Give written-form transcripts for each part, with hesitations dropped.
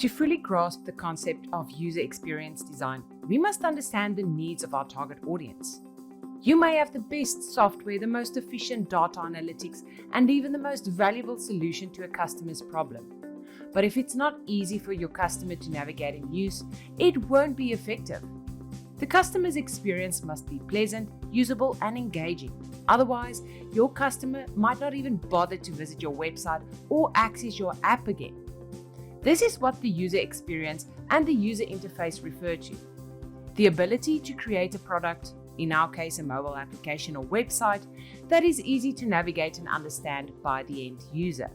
To fully grasp the concept of user experience design, we must understand the needs of our target audience. You may have the best software, the most efficient data analytics, and even the most valuable solution to a customer's problem. But if it's not easy for your customer to navigate and use, it won't be effective. The customer's experience must be pleasant, usable, and engaging. Otherwise, your customer might not even bother to visit your website or access your app again. This is what the user experience and the user interface refer to. The ability to create a product, in our case a mobile application or website, that is easy to navigate and understand by the end user.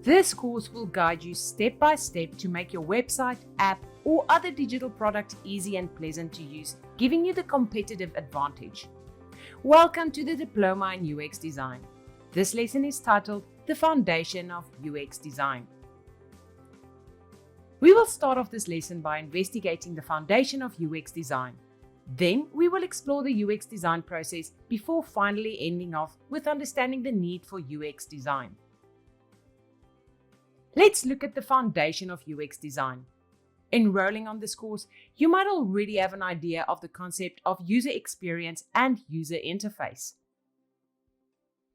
This course will guide you step by step to make your website, app, or other digital product easy and pleasant to use, giving you the competitive advantage. Welcome to the Diploma in UX Design. This lesson is titled The Foundation of UX Design. We will start off this lesson by investigating the foundation of UX design. Then we will explore the UX design process before finally ending off with understanding the need for UX design. Let's look at the foundation of UX design. Enrolling on this course, you might already have an idea of the concept of user experience and user interface.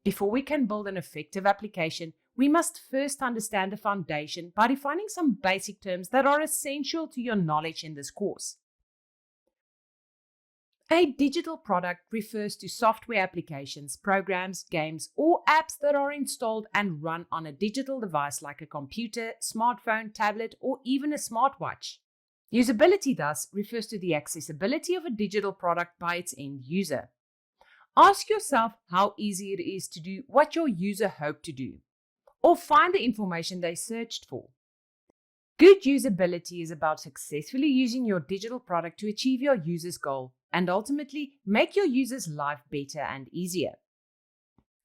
Before we can build an effective application, we must first understand the foundation by defining some basic terms that are essential to your knowledge in this course. A digital product refers to software applications, programs, games, or apps that are installed and run on a digital device like a computer, smartphone, tablet, or even a smartwatch. Usability thus refers to the accessibility of a digital product by its end user. Ask yourself how easy it is to do what your user hoped to do, or find the information they searched for. Good usability is about successfully using your digital product to achieve your user's goal and ultimately make your user's life better and easier.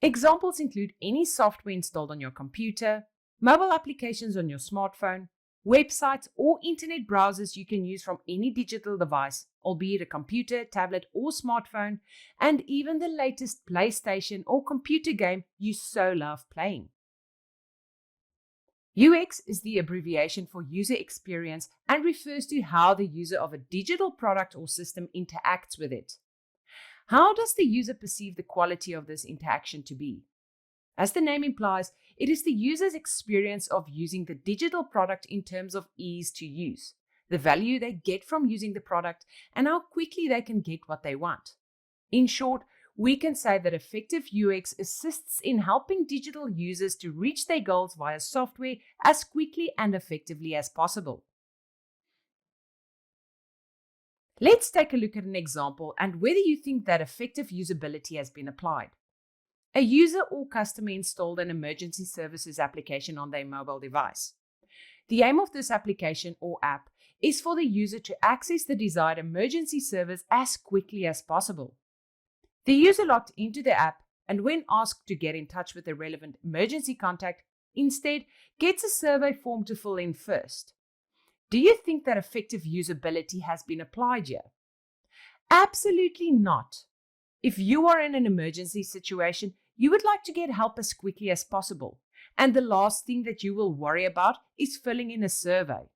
Examples include any software installed on your computer, mobile applications on your smartphone, websites or internet browsers you can use from any digital device, albeit a computer, tablet or smartphone, and even the latest PlayStation or computer game you so love playing. UX is the abbreviation for user experience and refers to how the user of a digital product or system interacts with it. How does the user perceive the quality of this interaction to be? As the name implies, it is the user's experience of using the digital product in terms of ease to use, the value they get from using the product, and how quickly they can get what they want. In short, we can say that effective UX assists in helping digital users to reach their goals via software as quickly and effectively as possible. Let's take a look at an example and whether you think that effective usability has been applied. A user or customer installed an emergency services application on their mobile device. The aim of this application or app is for the user to access the desired emergency service as quickly as possible. The user logged into the app and when asked to get in touch with the relevant emergency contact, instead gets a survey form to fill in first. Do you think that effective usability has been applied here? Absolutely not. If you are in an emergency situation, you would like to get help as quickly as possible, and the last thing that you will worry about is filling in a survey.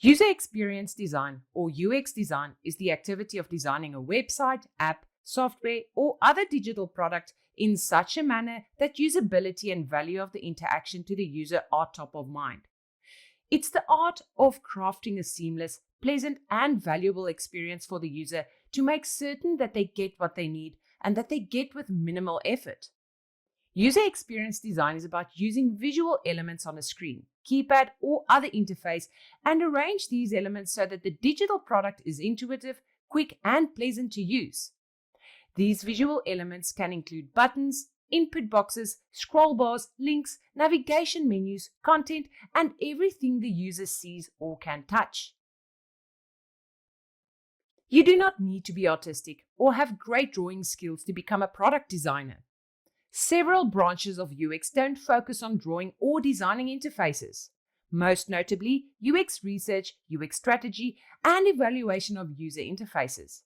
User experience design, or UX design, is the activity of designing a website, app, software, or other digital product in such a manner that usability and value of the interaction to the user are top of mind. It's the art of crafting a seamless, pleasant, and valuable experience for the user to make certain that they get what they need and that they get with minimal effort. User experience design is about using visual elements on a screen, keypad, or other interface and arrange these elements so that the digital product is intuitive, quick, and pleasant to use. These visual elements can include buttons, input boxes, scroll bars, links, navigation menus, content, and everything the user sees or can touch. You do not need to be artistic or have great drawing skills to become a product designer. Several branches of UX don't focus on drawing or designing interfaces. Most notably, UX research, UX strategy, and evaluation of user interfaces.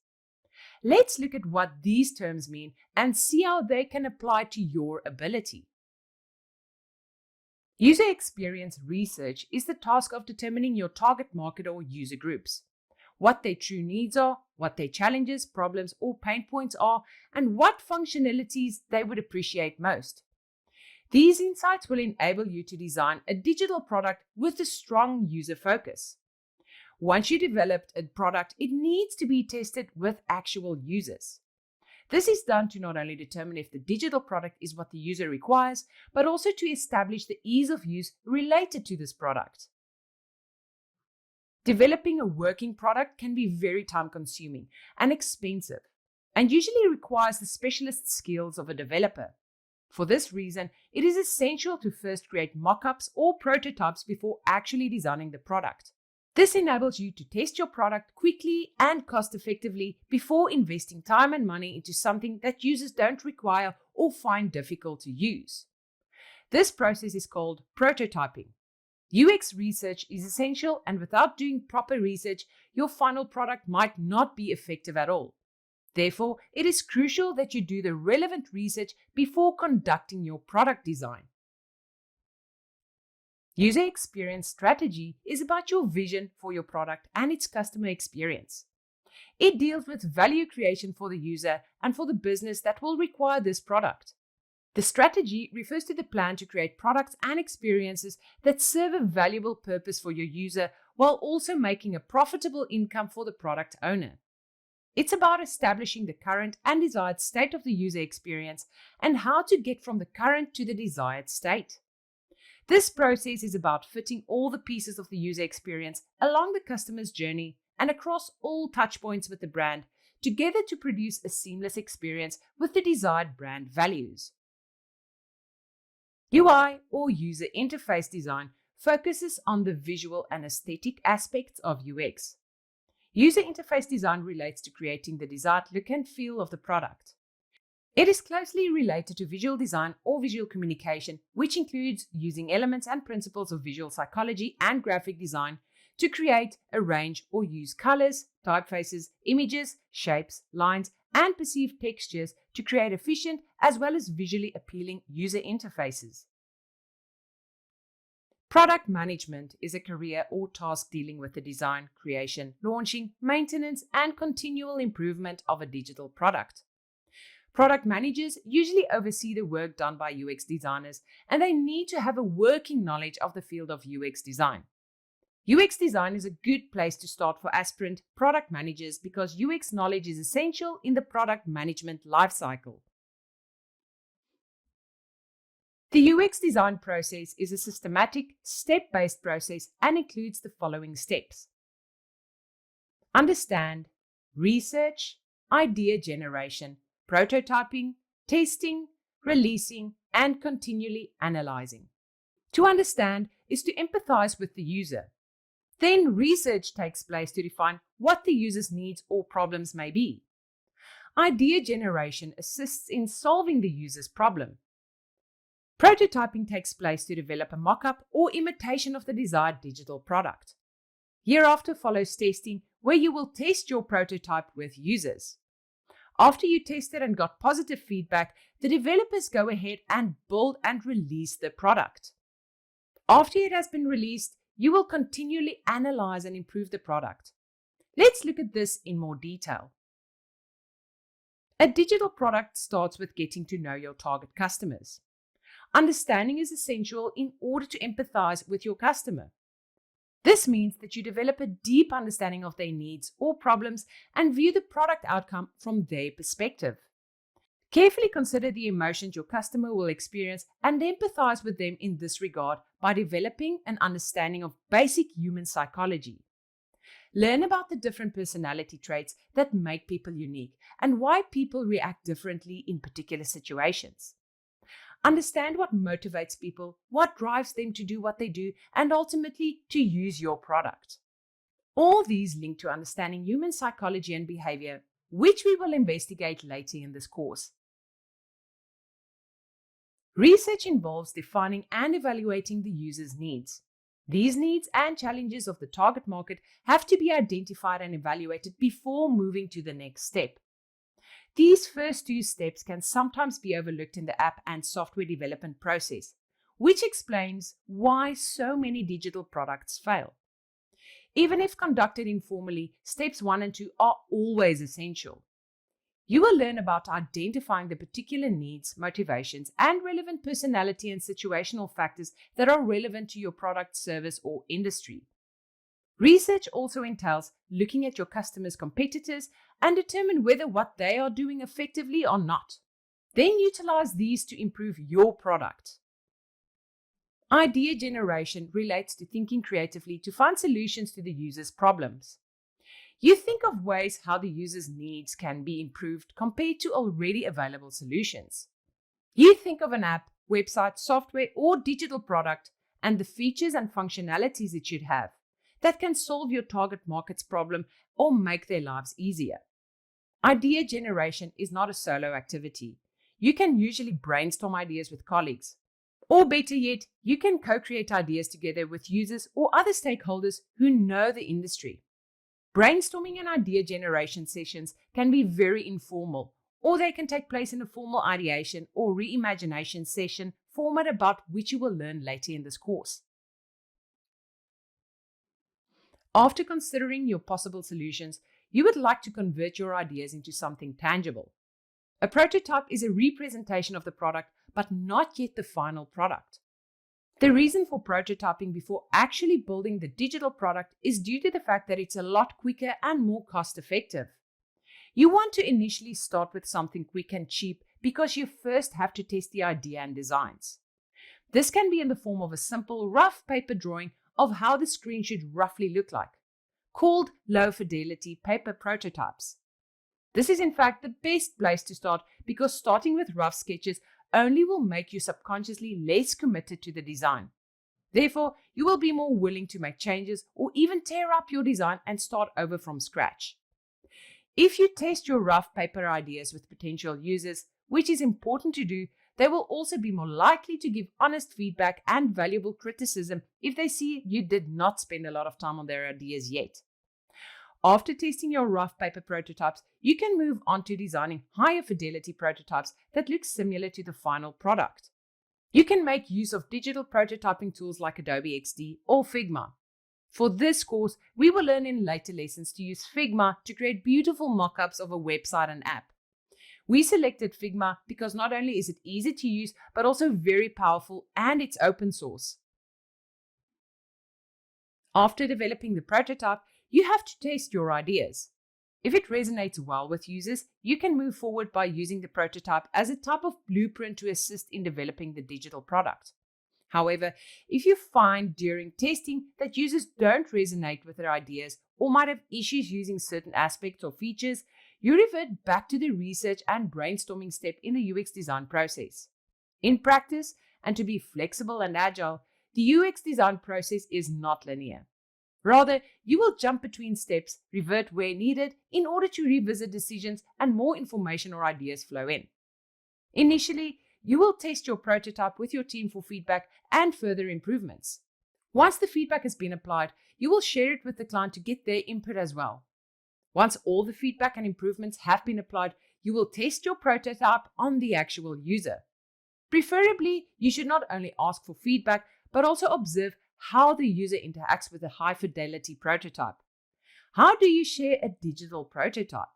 Let's look at what these terms mean and see how they can apply to your ability. User experience research is the task of determining your target market or user groups, what their true needs are, what their challenges, problems, or pain points are, and what functionalities they would appreciate most. These insights will enable you to design a digital product with a strong user focus. Once you developed a product, it needs to be tested with actual users. This is done to not only determine if the digital product is what the user requires, but also to establish the ease of use related to this product. Developing a working product can be very time-consuming and expensive, and usually requires the specialist skills of a developer. For this reason, it is essential to first create mock-ups or prototypes before actually designing the product. This enables you to test your product quickly and cost-effectively before investing time and money into something that users don't require or find difficult to use. This process is called prototyping. UX research is essential, and without doing proper research, your final product might not be effective at all. Therefore, it is crucial that you do the relevant research before conducting your product design. User experience strategy is about your vision for your product and its customer experience. It deals with value creation for the user and for the business that will require this product. The strategy refers to the plan to create products and experiences that serve a valuable purpose for your user while also making a profitable income for the product owner. It's about establishing the current and desired state of the user experience and how to get from the current to the desired state. This process is about fitting all the pieces of the user experience along the customer's journey and across all touchpoints with the brand together to produce a seamless experience with the desired brand values. UI or user interface design focuses on the visual and aesthetic aspects of UX. User interface design relates to creating the desired look and feel of the product. It is closely related to visual design or visual communication, which includes using elements and principles of visual psychology and graphic design to create, arrange, or use colors, typefaces, images, shapes, lines, and perceived textures to create efficient as well as visually appealing user interfaces. Product management is a career or task dealing with the design, creation, launching, maintenance, and continual improvement of a digital product. Product managers usually oversee the work done by UX designers, and they need to have a working knowledge of the field of UX design. UX design is a good place to start for aspirant product managers because UX knowledge is essential in the product management lifecycle. The UX design process is a systematic, step-based process and includes the following steps: understand, research, idea generation, prototyping, testing, releasing, and continually analyzing. To understand is to empathize with the user. Then research takes place to define what the user's needs or problems may be. Idea generation assists in solving the user's problem. Prototyping takes place to develop a mock-up or imitation of the desired digital product. Hereafter follows testing, where you will test your prototype with users. After you tested and got positive feedback, the developers go ahead and build and release the product. After it has been released, you will continually analyze and improve the product. Let's look at this in more detail. A digital product starts with getting to know your target customers. Understanding is essential in order to empathize with your customer. This means that you develop a deep understanding of their needs or problems and view the product outcome from their perspective. Carefully consider the emotions your customer will experience and empathize with them in this regard by developing an understanding of basic human psychology. Learn about the different personality traits that make people unique and why people react differently in particular situations. Understand what motivates people, what drives them to do what they do, and ultimately to use your product. All these link to understanding human psychology and behavior, which we will investigate later in this course. Research involves defining and evaluating the user's needs. These needs and challenges of the target market have to be identified and evaluated before moving to the next step. These first two steps can sometimes be overlooked in the app and software development process, which explains why so many digital products fail. Even if conducted informally, steps 1 and 2 are always essential. You will learn about identifying the particular needs, motivations, and relevant personality and situational factors that are relevant to your product, service, or industry. Research also entails looking at your customers' competitors and determine whether what they are doing effectively or not. Then utilize these to improve your product. Idea generation relates to thinking creatively to find solutions to the user's problems. You think of ways how the user's needs can be improved compared to already available solutions. You think of an app, website, software, or digital product and the features and functionalities it should have that can solve your target market's problem or make their lives easier. Idea generation is not a solo activity. You can usually brainstorm ideas with colleagues. Or better yet, you can co-create ideas together with users or other stakeholders who know the industry. Brainstorming and idea generation sessions can be very informal, or they can take place in a formal ideation or reimagination session format about which you will learn later in this course. After considering your possible solutions, you would like to convert your ideas into something tangible. A prototype is a representation of the product, but not yet the final product. The reason for prototyping before actually building the digital product is due to the fact that it's a lot quicker and more cost-effective. You want to initially start with something quick and cheap because you first have to test the idea and designs. This can be in the form of a simple, rough paper drawing of how the screen should roughly look like, called low-fidelity paper prototypes. This is in fact the best place to start because starting with rough sketches only will make you subconsciously less committed to the design. Therefore, you will be more willing to make changes or even tear up your design and start over from scratch. If you test your rough paper ideas with potential users, which is important to do, they will also be more likely to give honest feedback and valuable criticism if they see you did not spend a lot of time on their ideas yet. After testing your rough paper prototypes, you can move on to designing higher fidelity prototypes that look similar to the final product. You can make use of digital prototyping tools like Adobe XD or Figma. For this course, we will learn in later lessons to use Figma to create beautiful mock-ups of a website and app. We selected Figma because not only is it easy to use, but also very powerful and it's open source. After developing the prototype, you have to test your ideas. If it resonates well with users, you can move forward by using the prototype as a type of blueprint to assist in developing the digital product. However, if you find during testing that users don't resonate with their ideas or might have issues using certain aspects or features, you revert back to the research and brainstorming step in the UX design process. In practice, and to be flexible and agile, the UX design process is not linear. Rather, you will jump between steps, revert where needed in order to revisit decisions and more information or ideas flow in. Initially, you will test your prototype with your team for feedback and further improvements. Once the feedback has been applied, you will share it with the client to get their input as well. Once all the feedback and improvements have been applied, you will test your prototype on the actual user. Preferably, you should not only ask for feedback, but also observe how the user interacts with a high-fidelity prototype. How do you share a digital prototype?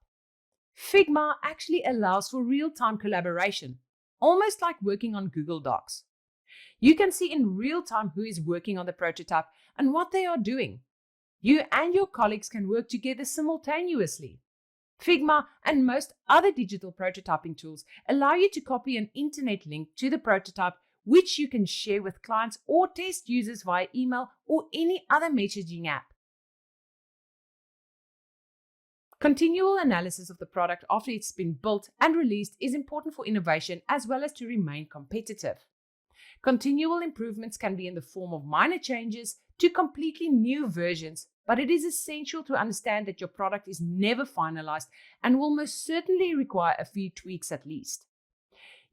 Figma actually allows for real-time collaboration, almost like working on Google Docs. You can see in real time who is working on the prototype and what they are doing. You and your colleagues can work together simultaneously. Figma and most other digital prototyping tools allow you to copy an internet link to the prototype, which you can share with clients or test users via email or any other messaging app. Continual analysis of the product after it's been built and released is important for innovation as well as to remain competitive. Continual improvements can be in the form of minor changes to completely new versions, but it is essential to understand that your product is never finalized and will most certainly require a few tweaks at least.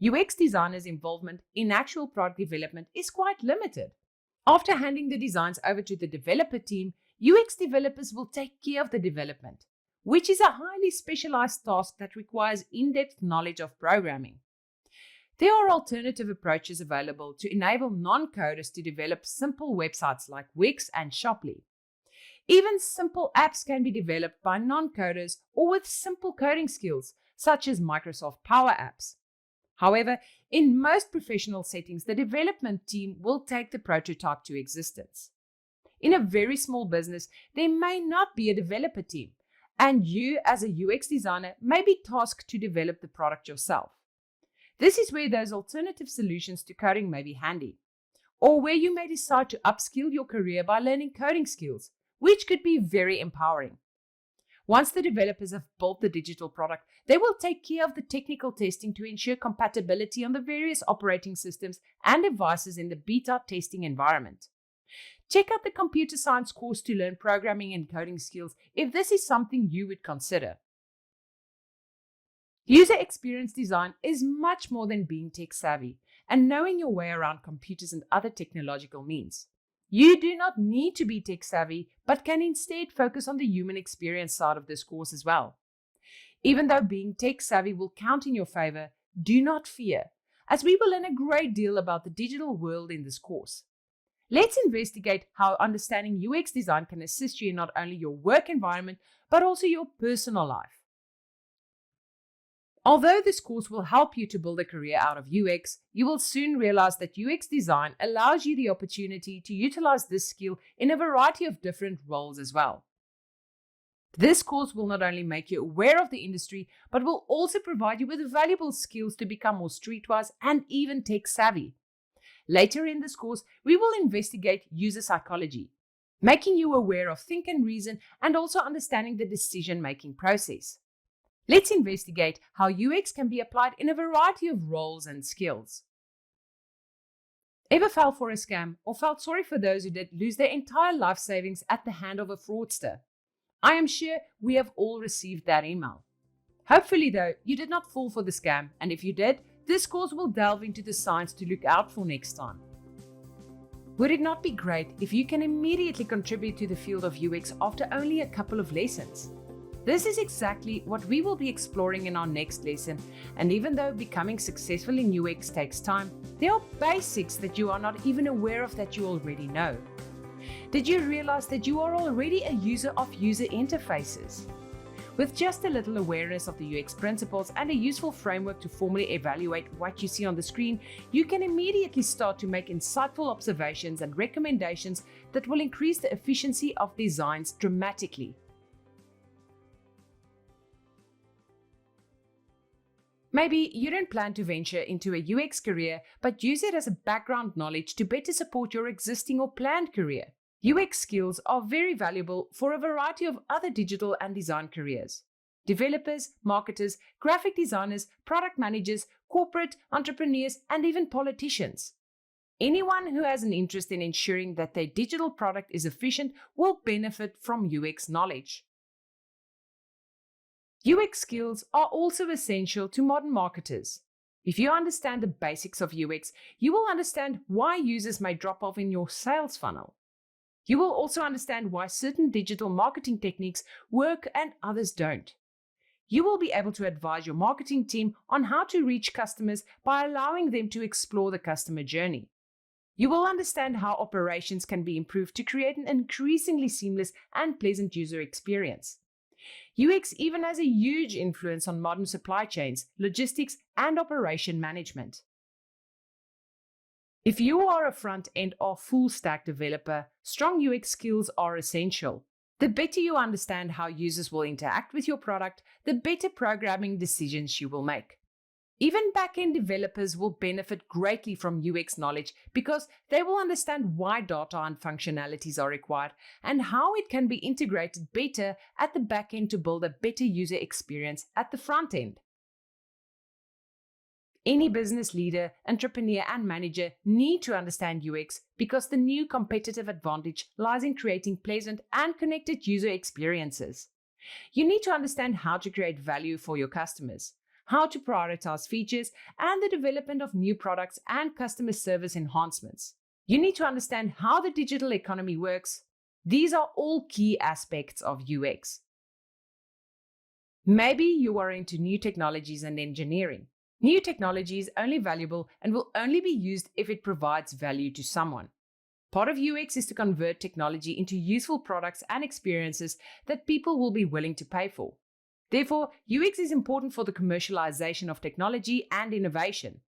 UX designers' involvement in actual product development is quite limited. After handing the designs over to the developer team, UX developers will take care of the development, which is a highly specialized task that requires in-depth knowledge of programming. There are alternative approaches available to enable non-coders to develop simple websites like Wix and Shoply. Even simple apps can be developed by non-coders or with simple coding skills, such as Microsoft Power Apps. However, in most professional settings, the development team will take the prototype to existence. In a very small business, there may not be a developer team, and you as a UX designer may be tasked to develop the product yourself. This is where those alternative solutions to coding may be handy, or where you may decide to upskill your career by learning coding skills, which could be very empowering. Once the developers have built the digital product, they will take care of the technical testing to ensure compatibility on the various operating systems and devices in the beta testing environment. Check out the computer science course to learn programming and coding skills if this is something you would consider. User experience design is much more than being tech savvy and knowing your way around computers and other technological means. You do not need to be tech savvy, but can instead focus on the human experience side of this course as well. Even though being tech savvy will count in your favor, do not fear, as we will learn a great deal about the digital world in this course. Let's investigate how understanding UX design can assist you in not only your work environment, but also your personal life. Although this course will help you to build a career out of UX, you will soon realize that UX design allows you the opportunity to utilize this skill in a variety of different roles as well. This course will not only make you aware of the industry, but will also provide you with valuable skills to become more streetwise and even tech savvy. Later in this course, we will investigate user psychology, making you aware of think and reason and also understanding the decision-making process. Let's investigate how UX can be applied in a variety of roles and skills. Ever fell for a scam or felt sorry for those who did lose their entire life savings at the hand of a fraudster? I am sure we have all received that email. Hopefully though, you did not fall for the scam, and if you did, this course will delve into the signs to look out for next time. Would it not be great if you can immediately contribute to the field of UX after only a couple of lessons? This is exactly what we will be exploring in our next lesson, and even though becoming successful in UX takes time, there are basics that you are not even aware of that you already know. Did you realize that you are already a user of user interfaces? With just a little awareness of the UX principles and a useful framework to formally evaluate what you see on the screen, you can immediately start to make insightful observations and recommendations that will increase the efficiency of designs dramatically. Maybe you don't plan to venture into a UX career, but use it as a background knowledge to better support your existing or planned career. UX skills are very valuable for a variety of other digital and design careers. Developers, marketers, graphic designers, product managers, corporate entrepreneurs, and even politicians. Anyone who has an interest in ensuring that their digital product is efficient will benefit from UX knowledge. UX skills are also essential to modern marketers. If you understand the basics of UX, you will understand why users may drop off in your sales funnel. You will also understand why certain digital marketing techniques work and others don't. You will be able to advise your marketing team on how to reach customers by allowing them to explore the customer journey. You will understand how operations can be improved to create an increasingly seamless and pleasant user experience. UX even has a huge influence on modern supply chains, logistics, and operation management. If you are a front-end or full-stack developer, strong UX skills are essential. The better you understand how users will interact with your product, the better programming decisions you will make. Even back-end developers will benefit greatly from UX knowledge because they will understand why data and functionalities are required and how it can be integrated better at the back-end to build a better user experience at the front end. Any business leader, entrepreneur, and manager need to understand UX because the new competitive advantage lies in creating pleasant and connected user experiences. You need to understand how to create value for your customers, how to prioritize features, and the development of new products and customer service enhancements. You need to understand how the digital economy works. These are all key aspects of UX. Maybe you are into new technologies and engineering. New technology is only valuable and will only be used if it provides value to someone. Part of UX is to convert technology into useful products and experiences that people will be willing to pay for. Therefore, UX is important for the commercialization of technology and innovation.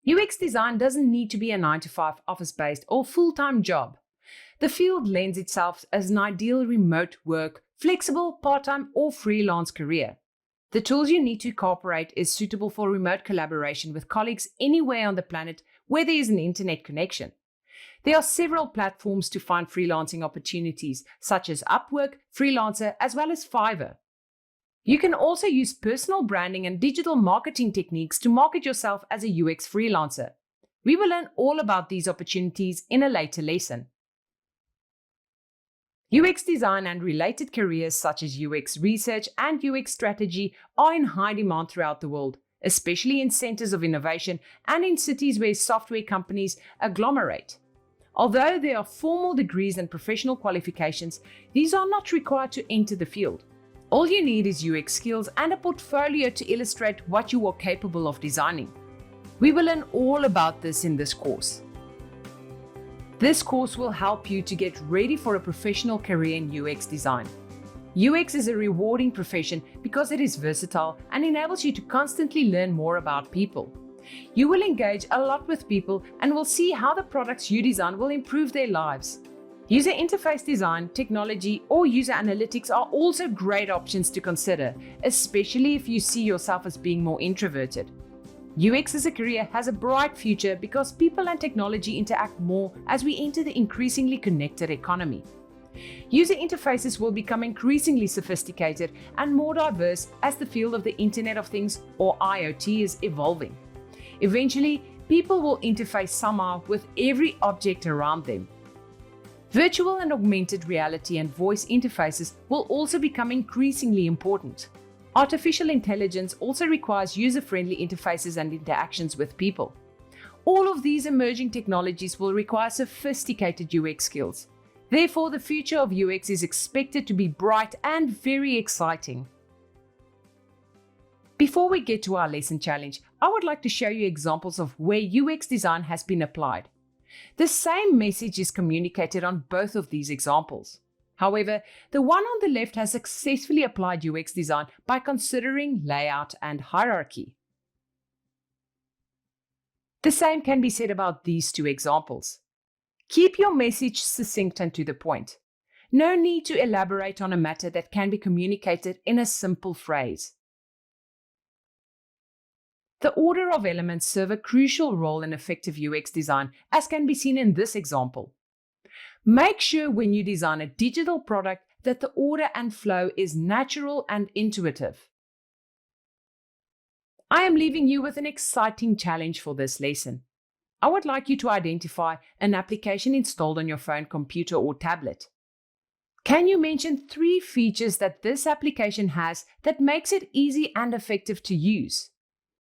UX design doesn't need to be a 9-to-5 office-based or full-time job. The field lends itself as an ideal remote work, flexible, part-time, or freelance career. The tools you need to incorporate is suitable for remote collaboration with colleagues anywhere on the planet where there is an internet connection. There are several platforms to find freelancing opportunities, such as Upwork, Freelancer, as well as Fiverr. You can also use personal branding and digital marketing techniques to market yourself as a UX freelancer. We will learn all about these opportunities in a later lesson. UX design and related careers such as UX research and UX strategy are in high demand throughout the world, especially in centers of innovation and in cities where software companies agglomerate. Although there are formal degrees and professional qualifications, these are not required to enter the field. All you need is UX skills and a portfolio to illustrate what you are capable of designing. We will learn all about this in this course. This course will help you to get ready for a professional career in UX design. UX is a rewarding profession because it is versatile and enables you to constantly learn more about people. You will engage a lot with people and will see how the products you design will improve their lives. User interface design, technology, or user analytics are also great options to consider, especially if you see yourself as being more introverted. UX as a career has a bright future because people and technology interact more as we enter the increasingly connected economy. User interfaces will become increasingly sophisticated and more diverse as the field of the Internet of Things, or IoT, is evolving. Eventually, people will interface somehow with every object around them. Virtual and augmented reality and voice interfaces will also become increasingly important. Artificial intelligence also requires user-friendly interfaces and interactions with people. All of these emerging technologies will require sophisticated UX skills. Therefore, the future of UX is expected to be bright and very exciting. Before we get to our lesson challenge, I would like to show you examples of where UX design has been applied. The same message is communicated on both of these examples. However, the one on the left has successfully applied UX design by considering layout and hierarchy. The same can be said about these two examples. Keep your message succinct and to the point. No need to elaborate on a matter that can be communicated in a simple phrase. The order of elements serve a crucial role in effective UX design, as can be seen in this example. Make sure when you design a digital product that the order and flow is natural and intuitive. I am leaving you with an exciting challenge for this lesson. I would like you to identify an application installed on your phone, computer, or tablet. Can you mention 3 features that this application has that makes it easy and effective to use?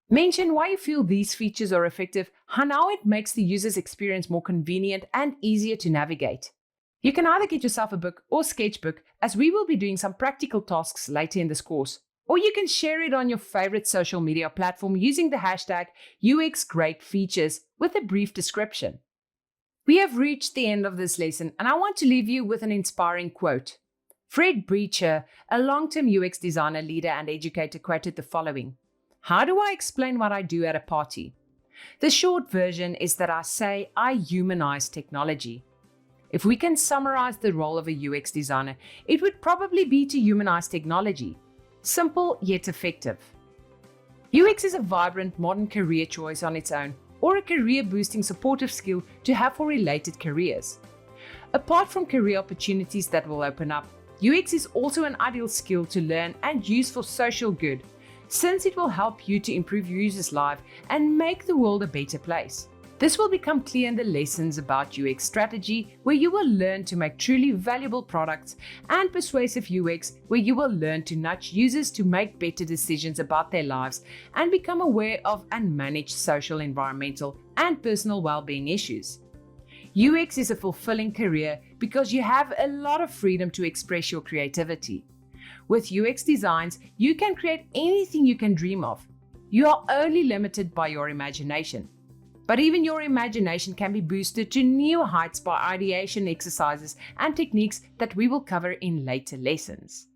Mention why you feel these features are effective and how it makes the user's experience more convenient and easier to navigate. You can either get yourself a book or sketchbook, as we will be doing some practical tasks later in this course, or you can share it on your favorite social media platform using the hashtag UXGreatFeatures with a brief description. We have reached the end of this lesson, and I want to leave you with an inspiring quote. Fred Breacher, a long-term UX designer, leader, and educator, quoted the following: "How do I explain what I do at a party? The short version is that I say I humanize technology." If we can summarize the role of a UX designer, it would probably be to humanize technology. Simple yet effective. UX is a vibrant modern career choice on its own, or a career-boosting supportive skill to have for related careers. Apart from career opportunities that will open up, UX is also an ideal skill to learn and use for social good, since it will help you to improve users' lives and make the world a better place. This will become clear in the lessons about UX strategy, where you will learn to make truly valuable products, and persuasive UX, where you will learn to nudge users to make better decisions about their lives and become aware of and manage social, environmental, and personal well-being issues. UX is a fulfilling career because you have a lot of freedom to express your creativity. With UX designs, you can create anything you can dream of. You are only limited by your imagination. But even your imagination can be boosted to new heights by ideation exercises and techniques that we will cover in later lessons.